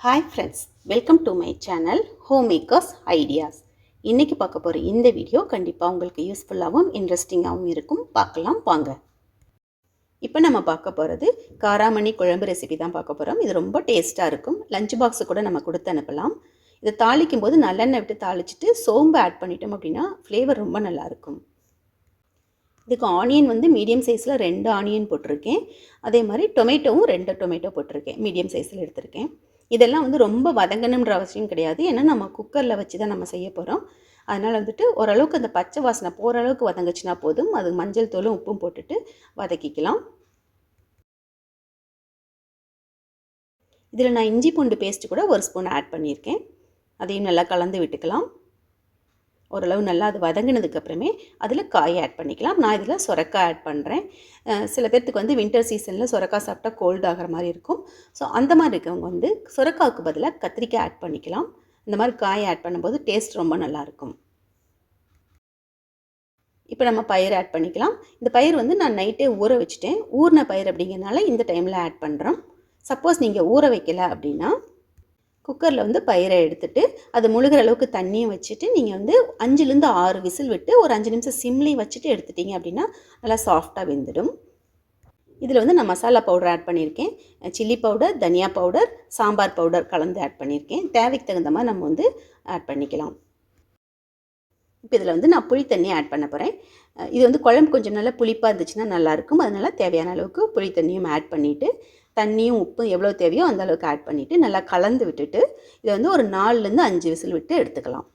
Hi friends, welcome to my channel home makers ideas. இன்றைக்கி பார்க்க போகிற இந்த வீடியோ கண்டிப்பாக உங்களுக்கு யூஸ்ஃபுல்லாகவும் இன்ட்ரெஸ்டிங்காகவும் இருக்கும். பார்க்கலாம் வாங்க. இப்போ நம்ம பார்க்க போகிறது காராமணி குழம்பு ரெசிபி தான் பார்க்க போகிறோம். இது ரொம்ப டேஸ்ட்டாக இருக்கும். லஞ்ச் பாக்ஸு கூட நம்ம கொடுத்து அனுப்பலாம். இதை தாளிக்கும் போது நல்லெண்ணெய் விட்டு தாளிச்சிட்டு சோம்பு ஆட் பண்ணிட்டோம் அப்படின்னா ஃப்ளேவர் ரொம்ப நல்லாயிருக்கும். இதுக்கு ஆனியன் வந்து மீடியம் சைஸில் 2 ஆனியன் போட்டிருக்கேன். அதே மாதிரி டொமேட்டோவும் 2 டொமேட்டோ போட்டிருக்கேன். மீடியம் சைஸில் எடுத்திருக்கேன். இதெல்லாம் வந்து ரொம்ப வதங்கணுன்ற அவசியம் கிடையாது. ஏன்னா நம்ம குக்கரில் வச்சு தான் நம்ம செய்ய போகிறோம். அதனால் வந்துட்டு ஓரளவுக்கு அந்த பச்சை வாசனை போகிற அளவுக்கு வதங்குச்சுன்னா போதும். அது மஞ்சள் தூளும் உப்பும் போட்டுட்டு வதக்கிக்கலாம். இதில் நான் இஞ்சி பூண்டு பேஸ்ட்டு கூட 1 ஸ்பூன் ஆட் பண்ணியிருக்கேன். அதையும் நல்லா கலந்து விட்டுக்கலாம். ஓரளவு நல்லா அது வதங்கினதுக்கப்புறமே அதில் காய் ஆட் பண்ணிக்கலாம். நான் இதில் சுரக்காய் ஆட் பண்ணுறேன். சில பேர்த்துக்கு வந்து வின்டர் சீசனில் சுரக்காய் சாப்பிட்டா கோல்டு ஆகிற மாதிரி இருக்கும். ஸோ அந்த மாதிரி இருக்கவங்க வந்து சுரக்காய்க்கு பதிலாக கத்திரிக்காய் ஆட் பண்ணிக்கலாம். இந்த மாதிரி காய் ஆட் பண்ணும்போது டேஸ்ட் ரொம்ப நல்லாயிருக்கும். இப்போ நம்ம பயிர் ஆட் பண்ணிக்கலாம். இந்த பயிர் வந்து நான் நைட்டே ஊற வச்சுட்டேன். ஊறின பயிர் அப்படிங்கிறனால இந்த டைமில் ஆட் பண்ணுறோம். சப்போஸ் நீங்கள் ஊற வைக்கலை அப்படின்னா குக்கரில் வந்து பயிரை எடுத்துகிட்டு அது முழுகிற அளவுக்கு தண்ணியும் வச்சுட்டு நீங்கள் வந்து 5லேருந்து 6 விசில் விட்டு ஒரு 5 நிமிஷம் சிம்லேயும் வச்சுட்டு எடுத்துட்டிங்க அப்படின்னா நல்லா சாஃப்டாக வெந்துடும். இதில் வந்து நான் மசாலா பவுடர் ஆட் பண்ணியிருக்கேன். சில்லி பவுடர், தனியா பவுடர், சாம்பார் பவுடர் கலந்து ஆட் பண்ணியிருக்கேன். தேவைக்கு தகுந்த மாதிரி நம்ம வந்து ஆட் பண்ணிக்கலாம். இப்போ இதில் வந்து நான் புளி தண்ணி ஆட் பண்ண போகிறேன். இது வந்து குழம்பு கொஞ்சம் நல்லா புளிப்பாக இருந்துச்சுன்னா நல்லாயிருக்கும். அதனால் தேவையான அளவுக்கு புளி தண்ணியும் ஆட் பண்ணிவிட்டு தண்ணியும் உப்பும் எவ்வளோ தேவையோ அந்த அளவுக்கு ஆட் பண்ணிவிட்டு நல்லா கலந்து விட்டுட்டு இதை வந்து ஒரு 4லேருந்து 5 விசில் விட்டு எடுத்துக்கலாம்.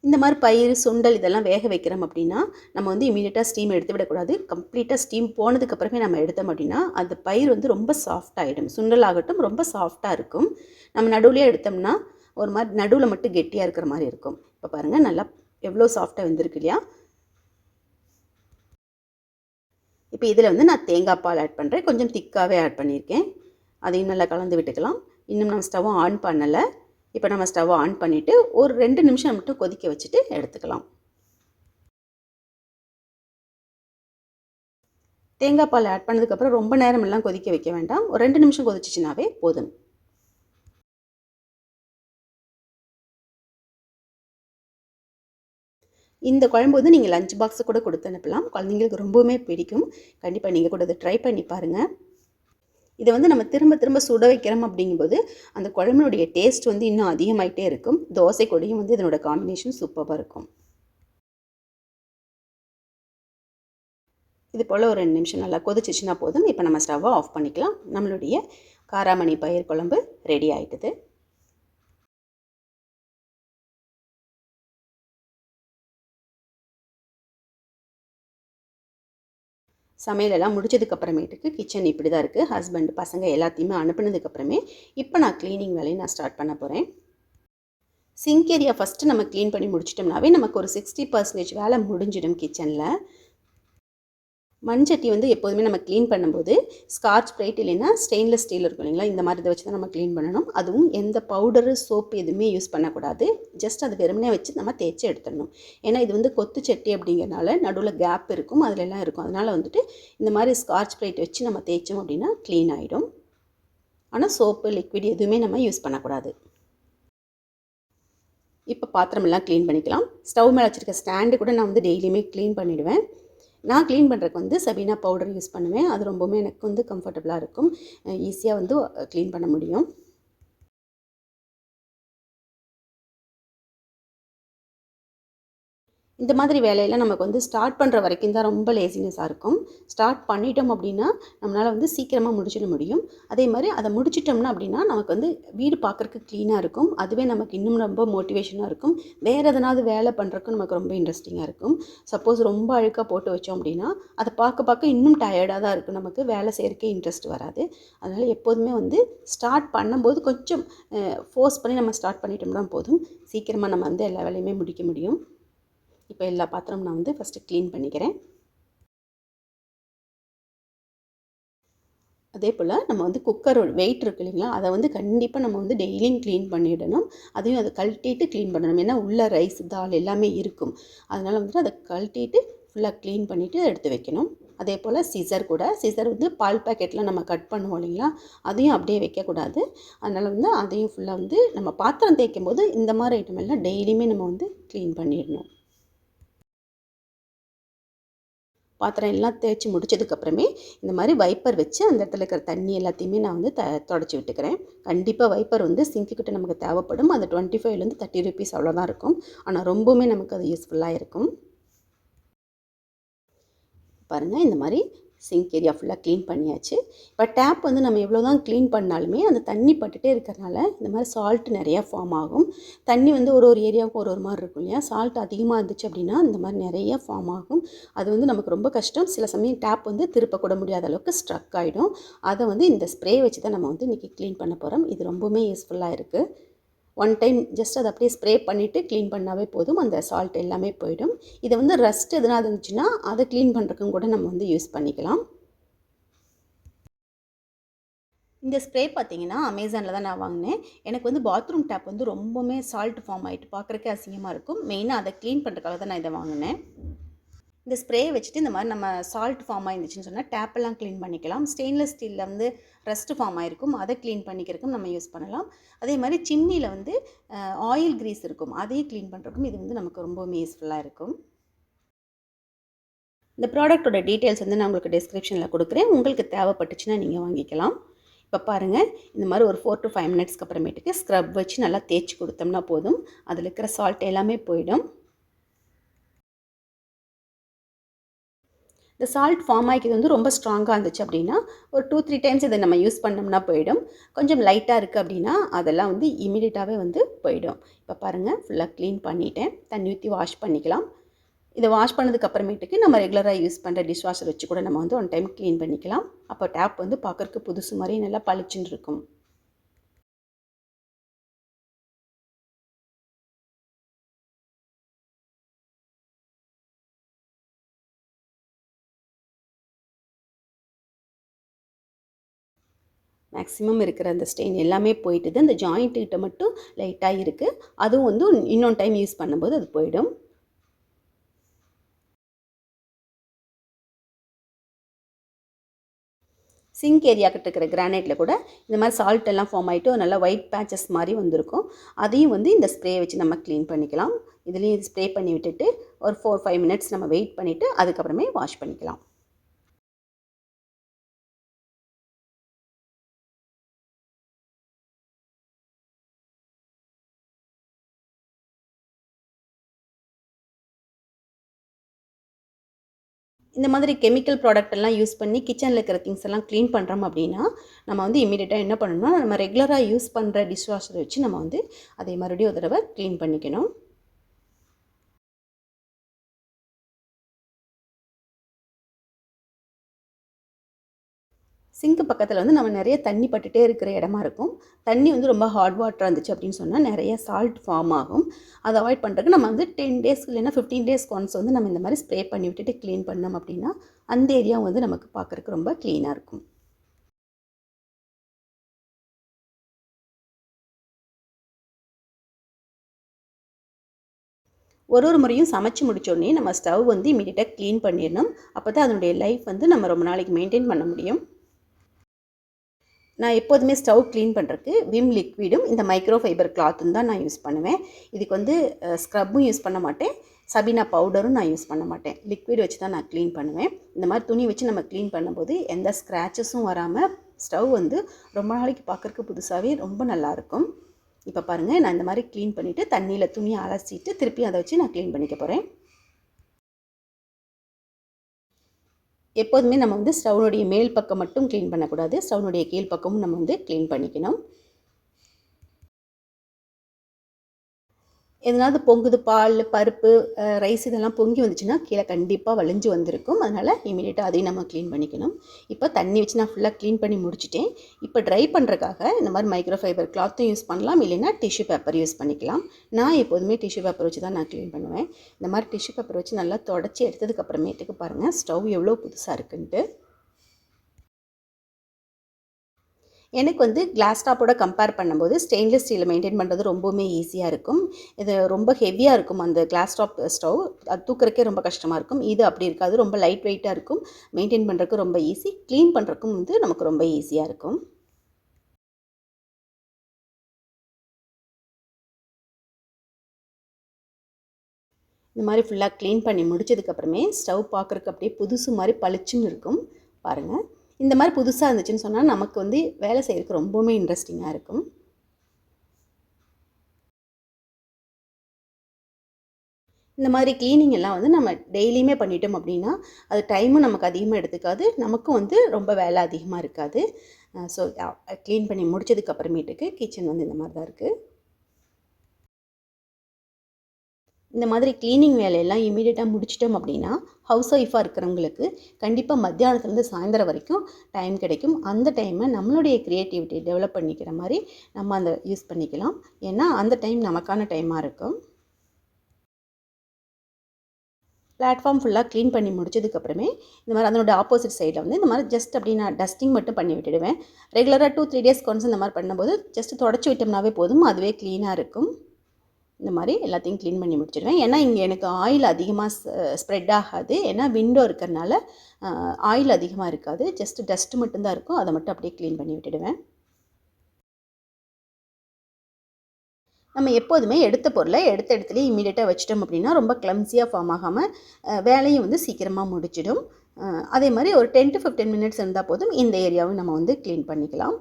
இந்த மாதிரி பயிர், சுண்டல் இதெல்லாம் வேக வைக்கிறோம் அப்படின்னா நம்ம வந்து இமீடியட்டாக ஸ்டீம் எடுத்து விடக்கூடாது. கம்ப்ளீட்டாக ஸ்டீம் போனதுக்கப்புறமே நம்ம எடுத்தோம் அப்படின்னா அந்த பயிர் வந்து ரொம்ப சாஃப்டாகிடும். சுண்டல் ஆகட்டும் ரொம்ப சாஃப்டாக இருக்கும். நம்ம நடுவுலேயே எடுத்தோம்னா ஒரு மாதிரி நடுவில் மட்டும் கெட்டியாக இருக்கிற மாதிரி இருக்கும். இப்போ பாருங்கள் நல்லா எவ்வளோ சாஃப்டாக வெந்திருக்கு இல்லையா? இப்போ இதில் வந்து நான் தேங்காய் பால் ஆட் பண்ணுறேன். கொஞ்சம் திக்காகவே ஆட் பண்ணியிருக்கேன். அதையும் நல்லா கலந்து விட்டுக்கலாம். இன்னும் நம்ம ஸ்டவ்வை ஆன் பண்ணலை. இப்போ நம்ம ஸ்டவ்வை ஆன் பண்ணிவிட்டு ஒரு 2 நிமிஷம் மட்டும் கொதிக்க வச்சுட்டு எடுத்துக்கலாம். தேங்காய் பால் ஆட் பண்ணதுக்கப்புறம் ரொம்ப நேரமெல்லாம் கொதிக்க வைக்க வேண்டாம். ஒரு 2 நிமிஷம் கொதிச்சிச்சினாவே போதும். இந்த குழம்பு வந்து நீங்கள் லஞ்ச் பாக்ஸு கூட கொடுத்து அனுப்பலாம். குழந்தைங்களுக்கு ரொம்பவுமே பிடிக்கும். கண்டிப்பாக நீங்கள் கூட இதை ட்ரை பண்ணி பாருங்கள். இதை வந்து நம்ம திரும்ப திரும்ப சுட வைக்கிறோம் அப்படிங்கும்போது அந்த குழம்புனுடைய டேஸ்ட் வந்து இன்னும் அதிகமாகிட்டே இருக்கும். தோசை கூடயும் வந்து இதனோட காம்பினேஷன் சூப்பராக இருக்கும். இது போல் ஒரு 2 நிமிஷம் நல்லா கொதிச்சிச்சுன்னா போதும். இப்போ நம்ம ஸ்டவ்வை ஆஃப் பண்ணிக்கலாம். நம்மளுடைய காராமணி பயிர் குழம்பு ரெடி ஆகிட்டுது. சமையலெல்லாம் முடிச்சதுக்கப்புறமேட்டுக்கு கிச்சன் இப்படி தான் இருக்குது. ஹஸ்பண்ட், பசங்க எல்லாத்தையுமே அனுப்புனதுக்கப்புறமே இப்போ நான் க்ளீனிங் வேலையை நான் ஸ்டார்ட் பண்ண போகிறேன். சிங்க் ஏரியா ஃபஸ்ட்டு நம்ம க்ளீன் பண்ணி முடிச்சிட்டோம்னாவே நமக்கு ஒரு 60% வேலை முடிஞ்சிடும் கிச்சனில். மண்சட்டி வந்து எப்போதுமே நம்ம க்ளீன் பண்ணும்போது ஸ்காட்ச் பிரைட் இல்லைன்னா ஸ்டெயின்லெஸ் ஸ்டீல் இருக்கும் இல்லைங்களா, இந்த மாதிரி இதை வச்சு தான் நம்ம க்ளீன் பண்ணணும். அதுவும் எந்த பவுடரு, சோப்பு எதுவுமே யூஸ் பண்ணக்கூடாது. ஜஸ்ட் அது வெறுமனே வச்சு நம்ம தேய்ச்சி எடுத்துடணும். ஏன்னா இது வந்து கொத்து சட்டி அப்படிங்கிறனால நடுவில் கேப் இருக்கும், அதிலெல்லாம் இருக்கும். அதனால் வந்துட்டு இந்த மாதிரி ஸ்காட்ச் பிரைட் வச்சு நம்ம தேய்ச்சோம் அப்படின்னா க்ளீன் ஆகிடும். ஆனால் சோப்பு, லிக்விட் எதுவுமே நம்ம யூஸ் பண்ணக்கூடாது. இப்போ பாத்திரமெல்லாம் க்ளீன் பண்ணிக்கலாம். ஸ்டவ் மேலே வச்சுருக்க ஸ்டாண்டு கூட நான் வந்து டெய்லியுமே க்ளீன் பண்ணிவிடுவேன். நான் க்ளீன் பண்ணுறதுக்கு வந்து சபீனா பவுடர் யூஸ் பண்ணுவேன். அது ரொம்பவுமே எனக்கு வந்து கம்ஃபர்டபுளாக இருக்கும். ஈஸியாக வந்து க்ளீன் பண்ண முடியும். இந்த மாதிரி வேலையெல்லாம் நமக்கு வந்து ஸ்டார்ட் பண்ணுற வரைக்கும் தான் ரொம்ப லேசினஸாக இருக்கும். ஸ்டார்ட் பண்ணிட்டோம் அப்படின்னா நம்மளால் வந்து சீக்கிரமாக முடிச்சிட முடியும். அதே மாதிரி அதை முடிச்சிட்டோம்னா அப்படின்னா நமக்கு வந்து வீடு பார்க்குறக்கு க்ளீனாக இருக்கும். அதுவே நமக்கு இன்னும் ரொம்ப மோட்டிவேஷனாக இருக்கும். வேறு எதனாவது வேலை பண்ணுறதுக்கு நமக்கு ரொம்ப இன்ட்ரெஸ்டிங்காக இருக்கும். சப்போஸ் ரொம்ப அழுக்காக போட்டு வச்சோம் அப்படின்னா அதை பார்க்க இன்னும் டயர்டாக தான் இருக்கும். நமக்கு வேலை செய்கிறக்கே இன்ட்ரெஸ்ட் வராது. அதனால் எப்போதுமே வந்து ஸ்டார்ட் பண்ணும்போது கொஞ்சம் ஃபோர்ஸ் பண்ணி நம்ம ஸ்டார்ட் பண்ணிட்டோம்னா போதும். சீக்கிரமாக நம்ம வந்து எல்லா வேலையுமே முடிக்க முடியும். இப்போ எல்லா பாத்திரமும் நான் வந்து ஃபஸ்ட்டு க்ளீன் பண்ணிக்கிறேன். அதே போல் நம்ம வந்து குக்கரோட வெயிட் இருக்குது இல்லைங்களா, அதை வந்து கண்டிப்பாக நம்ம வந்து டெய்லியும் க்ளீன் பண்ணிடணும். அதையும் அதை கழட்டிட்டு க்ளீன் பண்ணணும். ஏன்னா உள்ள ரைஸ், தால் எல்லாமே இருக்கும். அதனால் வந்துட்டு அதை கழட்டிட்டு ஃபுல்லாக க்ளீன் பண்ணிவிட்டு எடுத்து வைக்கணும். அதே போல் சிசர் வந்து பால் பாக்கெட்லாம் நம்ம கட் பண்ணுவோம் இல்லைங்களா, அதையும் அப்படியே வைக்கக்கூடாது. அதனால் வந்து அதையும் ஃபுல்லாக வந்து நம்ம பாத்திரம் தேய்க்கும் போது இந்த மாதிரி ஐட்டம் எல்லாம் டெய்லியுமே நம்ம வந்து க்ளீன் பண்ணிடணும். பாத்திரம் எல்லாம் தேய்ச்சி முடிச்சதுக்கப்புறமே இந்த மாதிரி வைப்பர் வச்சு அந்த இடத்துல இருக்கிற தண்ணி எல்லாத்தையுமே நான் வந்து தொடச்சி விட்டுக்கிறேன். கண்டிப்பாக வைப்பர் வந்து சிங்க்குக்கிட்ட நமக்கு தேவைப்படும். அது 25லேருந்து 30 ரூபீஸ் அவ்வளோதான் இருக்கும். ஆனால் ரொம்பவுமே நமக்கு அது யூஸ்ஃபுல்லாக இருக்கும். பாருங்கள், இந்த மாதிரி சிங்க் ஏரியா ஃபுல்லாக க்ளீன் பண்ணியாச்சு. இப்போ டேப் வந்து நம்ம எவ்வளோ தான் க்ளீன் பண்ணாலுமே அந்த தண்ணி பட்டுகிட்டே இருக்கிறனால இந்த மாதிரி சால்ட் நிறையா ஃபார்ம் ஆகும். தண்ணி வந்து ஒரு ஒரு ஏரியாவுக்கும் ஒரு ஒரு மாதிரி இருக்கும் இல்லையா, சால்ட் அதிகமாக இருந்துச்சு அப்படின்னா இந்த மாதிரி நிறையா ஃபார்ம் ஆகும். அது வந்து நமக்கு ரொம்ப கஷ்டம். சில சமயம் டேப் வந்து திருப்பக்கூட முடியாத அளவுக்கு ஸ்ட்ரக் ஆகிடும். அதை வந்து இந்த ஸ்ப்ரே வச்சு தான் நம்ம வந்து இன்றைக்கி க்ளீன் பண்ண போகிறோம். இது ரொம்பவுமே யூஸ்ஃபுல்லாக இருக்குது. ஒன் டைம் ஜஸ்ட் அதை அப்படியே ஸ்ப்ரே பண்ணிவிட்டு க்ளீன் பண்ணாவே போதும், அந்த சால்ட் எல்லாமே போயிடும். இதை வந்து ரஸ்ட் எதுனா இருந்துச்சுன்னா அதை க்ளீன் பண்ணுறதுக்கும் கூட நம்ம வந்து யூஸ் பண்ணிக்கலாம். இந்த ஸ்ப்ரே பார்த்தீங்கன்னா அமேசானில் தான் நான் வாங்கினேன். எனக்கு வந்து பாத்ரூம் டேப் வந்து ரொம்பவுமே சால்ட் ஃபார்ம் ஆகிட்டு பார்க்குறக்கே அசிங்கமாக இருக்கும். மெயினாக அதை க்ளீன் பண்ணுறதுக்காக தான் நான் இதை வாங்கினேன். இந்த ஸ்ப்ரேயை வச்சுட்டு இந்த மாதிரி நம்ம சால்ட் ஃபார்ம் ஆயிருந்துச்சுன்னு சொன்னால் டேப்பெல்லாம் க்ளீன் பண்ணிக்கலாம். ஸ்டெயின்லெஸ் ஸ்டீலில் வந்து ரஸ்ட் ஃபார்ம் ஆகிருக்கும், அதை க்ளீன் பண்ணிக்கிறதுக்கும் நம்ம யூஸ் பண்ணலாம். அதே மாதிரி சிம்னியில் வந்து ஆயில் க்ரீஸ் இருக்கும், அதையும் க்ளீன் பண்ணுறதுக்கும் இது வந்து நமக்கு ரொம்பவுமே யூஸ்ஃபுல்லாக இருக்கும். இந்த ப்ராடக்ட்டோட டீட்டெயில்ஸ் வந்து நான் உங்களுக்கு டிஸ்கிரிப்ஷனில் கொடுக்குறேன். உங்களுக்கு தேவைப்பட்டுச்சுன்னா நீங்கள் வாங்கிக்கலாம். இப்போ பாருங்கள், இந்த மாதிரி ஒரு 4 to 5 மினிட்ஸ்க்கு அப்புறமேட்டுக்கு ஸ்க்ரப் வச்சு நல்லா தேய்ச்சி கொடுத்தோம்னா போதும், அதில் இருக்கிற சால்ட் எல்லாமே போயிடும். இந்த சால்ட் ஃபார்ம் ஆகிக்கிறது வந்து ரொம்ப ஸ்ட்ராங்காக இருந்துச்சு அப்படின்னா ஒரு 2-3 டைம்ஸ் இதை நம்ம யூஸ் பண்ணோம்னா போயிடும். கொஞ்சம் லைட்டாக இருக்குது அப்படின்னா அதெல்லாம் வந்து இமீடியட்டாகவே வந்து போயிடும். இப்போ பாருங்கள், ஃபுல்லாக க்ளீன் பண்ணிவிட்டேன். தண்ணி ஊற்றி வாஷ் பண்ணிக்கலாம். இதை வாஷ் பண்ணதுக்கு அப்புறமேட்டுக்கு நம்ம ரெகுலராக யூஸ் பண்ணுற டிஷ் வாஷர் வச்சு கூட நம்ம வந்து ஒன் டைம் க்ளீன் பண்ணிக்கலாம். அப்போ டேப் வந்து பார்க்குறக்கு புதுசு மாதிரி நல்லா பளிச்சுன்னு இருக்கும். மேக்ஸிமம் இருக்கிற அந்த ஸ்டெயின் எல்லாமே போயிட்டுது. அந்த ஜாயிண்ட்டுக்கிட்ட மட்டும் லைட்டாக இருக்குது. அதுவும் வந்து இன்னொரு டைம் யூஸ் பண்ணும்போது அது போயிடும். சிங்க் ஏரியா கிட்ட இருக்கிற கிரானைட்டில் கூட இந்த மாதிரி சால்ட் எல்லாம் ஃபார்ம் ஆகிட்டு நல்லா ஒயிட் பேச்சஸ் மாதிரி வந்திருக்கும். அதையும் வந்து இந்த ஸ்ப்ரே வச்சு நம்ம க்ளீன் பண்ணிக்கலாம். இதுலேயும் ஸ்ப்ரே பண்ணி விட்டுட்டு ஒரு 4-5 மினிட்ஸ் நம்ம வெயிட் பண்ணிவிட்டு அதுக்கப்புறமே வாஷ் பண்ணிக்கலாம். இந்த மாதிரி கெமிக்கல் ப்ராடக்ட் எல்லாம் யூஸ் பண்ணி கிச்சனில் இருக்கிற திங்ஸ் எல்லாம் க்ளீன் பண்ணுறோம் அப்படின்னா நம்ம வந்து இமீடியட்டாக என்ன பண்ணணும்னா நம்ம ரெகுலராக யூஸ் பண்ணுற டிஷ் வாஷரை வச்சு நம்ம வந்து அதை மறுபடியும் ஒரு தடவை க்ளீன் பண்ணிக்கணும். சிங்க்கு பக்கத்தில் வந்து நம்ம நிறைய தண்ணி பட்டுகிட்டே இருக்கிற இடமா இருக்கும். தண்ணி வந்து ரொம்ப ஹாட் வாட்டராக இருந்துச்சு அப்படின்னு சொன்னால் நிறைய சால்ட் ஃபார்ம் ஆகும். அதை அவாய்ட் பண்ணுறதுக்கு நம்ம வந்து 10 டேஸ்க்கு இல்லைன்னா 15 டேஸ்க்கு ஒன்ஸ் வந்து நம்ம இந்த மாதிரி ஸ்ப்ரே பண்ணி விட்டுட்டு க்ளீன் பண்ணோம் அப்படின்னா அந்த ஏரியா வந்து நமக்கு பார்க்குறக்கு ரொம்ப க்ளீனாக இருக்கும். ஒரு முறையும் சமைச்சு முடித்தோடனே நம்ம ஸ்டவ் வந்து இமீடியட்டாக க்ளீன் பண்ணிடணும். அப்போ தான் அதனுடைய லைஃப் வந்து நம்ம ரொம்ப நாளைக்கு மெயின்டைன் பண்ண முடியும். நான் எப்போதுமே ஸ்டவ் க்ளீன் பண்ணுறதுக்கு விம் லிக்விடும் இந்த மைக்ரோ ஃபைபர் கிளாத்தும் தான் நான் யூஸ் பண்ணுவேன். இதுக்கு வந்து ஸ்க்ரப்பும் யூஸ் பண்ண மாட்டேன், சபீனா பவுடரும் நான் யூஸ் பண்ண மாட்டேன். லிக்விட் வச்சு தான் நான் க்ளீன் பண்ணுவேன். இந்த மாதிரி துணி வச்சு நம்ம க்ளீன் பண்ணும்போது எந்த ஸ்க்ராச்சஸும் வராமல் ஸ்டவ் வந்து ரொம்ப நாளைக்கு பார்க்குறக்கு புதுசாகவே ரொம்ப நல்லாயிருக்கும். இப்போ பாருங்கள், நான் இந்த மாதிரி க்ளீன் பண்ணிவிட்டு தண்ணியில் துணியை அலசிட்டு திருப்பி அதை வச்சு நான் க்ளீன் பண்ணிக்க போகிறேன். எப்போதுமே நம்ம வந்து ஸ்டவ்னுடைய மேல் பக்கம் மட்டும் க்ளீன் பண்ணக்கூடாது, ஸ்டவ்னுடைய கீழ் பக்கமும் நம்ம வந்து க்ளீன் பண்ணிக்கணும். எதனாவது பொங்குது, பால், பருப்பு, ரைஸ் இதெல்லாம் பொங்கி வந்துச்சுன்னா கீழே கண்டிப்பாக வழிஞ்சு வந்திருக்கும். அதனால் இமீடியட்டாக அதையும் நம்ம க்ளீன் பண்ணிக்கணும். இப்போ தண்ணி வச்சு நான் ஃபுல்லாக க்ளீன் பண்ணி முடிச்சிட்டேன். இப்போ ட்ரை பண்ணுறதுக்காக இந்த மாதிரி மைக்ரோ ஃபைபர் கிளாத்தும் யூஸ் பண்ணலாம், இல்லைன்னா டிஷ்யூ பேப்பர் யூஸ் பண்ணிக்கலாம். நான் எப்போதுமே டிஷ்யூ பேப்பர் வச்சு தான் நான் க்ளீன் பண்ணுவேன். இந்த மாதிரி டிஷ்யூ பேப்பர் வச்சு நல்லா தொடச்சி எடுத்ததுக்கப்புறமேட்டுக்கு பாருங்கள் ஸ்டவ் எவ்வளோ புதுசாக இருக்குன்ட்டு. எனக்கு வந்து கிளாஸ் டாப்போட கம்பேர் பண்ணும்போது ஸ்டெயின்லெஸ் ஸ்டீலை மெயின்டைன் பண்ணுறது ரொம்பவுமே ஈஸியாக இருக்கும். இது ரொம்ப ஹெவியாக இருக்கும் அந்த கிளாஸ் டாப் ஸ்டவ். அது தூக்குறக்கே ரொம்ப கஷ்டமாக இருக்கும். இது அப்படி இருக்காது. ரொம்ப லைட் வெயிட்டாக இருக்கும். மெயின்டைன் பண்ணுறதுக்கு ரொம்ப ஈஸி. க்ளீன் பண்ணுறதுக்கும் வந்து நமக்கு ரொம்ப ஈஸியாக இருக்கும். இந்த மாதிரி ஃபுல்லாக க்ளீன் பண்ணி முடிச்சதுக்கப்புறமே ஸ்டவ் பார்க்குறக்கு அப்படியே புதுசு மாதிரி பளிச்சுன்னு இருக்கும். பாருங்கள், இந்த மாதிரி புதுசாக இருந்துச்சுன்னு சொன்னால் நமக்கு வந்து வேலை செய்கிறதுக்கு ரொம்பவுமே இன்ட்ரெஸ்டிங்காக இருக்கும். இந்த மாதிரி க்ளீனிங் எல்லாம் வந்து நம்ம டெய்லியுமே பண்ணிட்டோம் அப்படின்னா அது டைமும் நமக்கு அதிகமாக எடுத்துக்காது, நமக்கும் வந்து ரொம்ப வேலை அதிகமாக இருக்காது. ஸோ க்ளீன் பண்ணி முடிச்சதுக்கப்புறமேட்டுக்கு கிச்சன் வந்து இந்த மாதிரி தான் இருக்குது. இந்த மாதிரி க்ளீனிங் வேலையெல்லாம் இமீடியட்டாக முடிச்சிட்டோம் அப்படின்னா ஹவுஸ் ஒய்ஃபாக இருக்கிறவங்களுக்கு கண்டிப்பாக மத்தியானத்துலேருந்து சாயந்தரம் வரைக்கும் டைம் கிடைக்கும். அந்த டைமை நம்மளுடைய க்ரியேட்டிவிட்டி டெவலப் பண்ணிக்கிற மாதிரி நம்ம அந்த யூஸ் பண்ணிக்கலாம். ஏன்னா அந்த டைம் நமக்கான டைமாக இருக்கும். பிளாட்ஃபார்ம் ஃபுல்லாக க்ளீன் பண்ணி முடிச்சதுக்கப்புறமே இந்த மாதிரி அதனோட ஆப்போசிட் சைடில் வந்து இந்த மாதிரி ஜஸ்ட் அப்படி நான் டஸ்டிங் மட்டும் பண்ணி விட்டுடுவேன். ரெகுலராக 2-3 டேஸ்க்கு ஒன்ஸ் இந்த மாதிரி பண்ணும்போது ஜஸ்ட் தொடச்சி விட்டோம்னாவே போதும், அதுவே க்ளீனாக இருக்கும். இந்த மாதிரி எல்லாத்தையும் க்ளீன் பண்ணி முடிச்சிடுவேன். ஏன்னா இங்கே எனக்கு ஆயில் அதிகமாக ஸ்ப்ரெட் ஆகாது. ஏன்னா விண்டோ இருக்கிறனால ஆயில் அதிகமாக இருக்காது. ஜஸ்ட் டஸ்ட்டு மட்டும்தான் இருக்கும். அதை மட்டும் அப்படியே க்ளீன் பண்ணி விட்டுடுவேன். நம்ம எப்போதுமே எடுத்த பொருளை எடுத்த இடத்துலையே இமீடியட்டாக வச்சிட்டோம் அப்படின்னா ரொம்ப கிளம்ஸியாக ஃபார்ம் ஆகாமல் வேலையும் வந்து சீக்கிரமாக முடிச்சிடும். அதே மாதிரி ஒரு 10 to 15 மினிட்ஸ் இருந்தால் போதும், இந்த ஏரியாவும் நம்ம வந்து க்ளீன் பண்ணிக்கலாம்.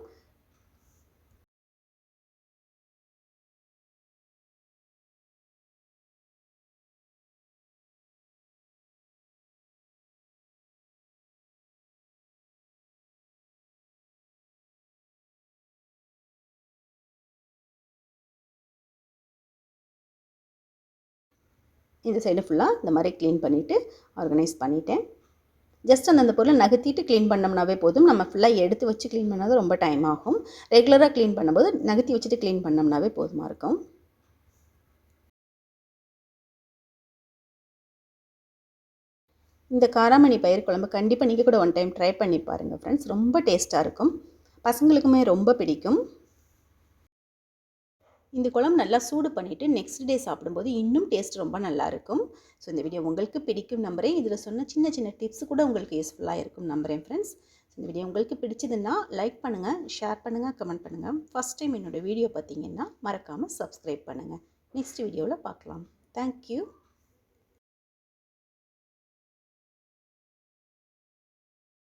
இந்த சைடு ஃபுல்லாக இந்த மாதிரி க்ளீன் பண்ணிவிட்டு ஆர்கனைஸ் பண்ணிட்டேன். ஜஸ்ட் அந்த பொருளை நகர்த்திட்டு க்ளீன் பண்ணோம்னாவே போதும். நம்ம ஃபுல்லாக எடுத்து வச்சு க்ளீன் பண்ணால் ரொம்ப டைம் ஆகும். ரெகுலராக க்ளீன் பண்ணும்போது நகர்த்தி வச்சுட்டு க்ளீன் பண்ணோம்னாவே போதுமாக இருக்கும். இந்த காராமணி பயிர் குழம்பு கண்டிப்பாக நீங்கள் கூட ஒன் டைம் ட்ரை பண்ணி பாருங்கள் ஃப்ரெண்ட்ஸ். ரொம்ப டேஸ்ட்டாக இருக்கும். பசங்களுக்குமே ரொம்ப பிடிக்கும். இந்த குழம்பு நல்லா சூடு பண்ணிவிட்டு நெக்ஸ்ட் டே சாப்பிடும்போது இன்னும் டேஸ்ட் ரொம்ப நல்லாயிருக்கும். ஸோ இந்த வீடியோ உங்களுக்கு பிடிக்கும் நம்புகிறேன். இதில் சொன்ன சின்ன சின்ன டிப்ஸ் கூட உங்களுக்கு யூஸ்ஃபுல்லாக இருக்கும் நம்புகிறேன் ஃப்ரெண்ட்ஸ். இந்த வீடியோ உங்களுக்கு பிடிச்சதுன்னா லைக் பண்ணுங்கள், ஷேர் பண்ணுங்கள், கமெண்ட் பண்ணுங்கள். ஃபஸ்ட் டைம் என்னோடய வீடியோ பார்த்தீங்கன்னா மறக்காமல் சப்ஸ்கிரைப் பண்ணுங்கள். நெக்ஸ்ட் வீடியோவில் பார்க்கலாம். தேங்க்யூ.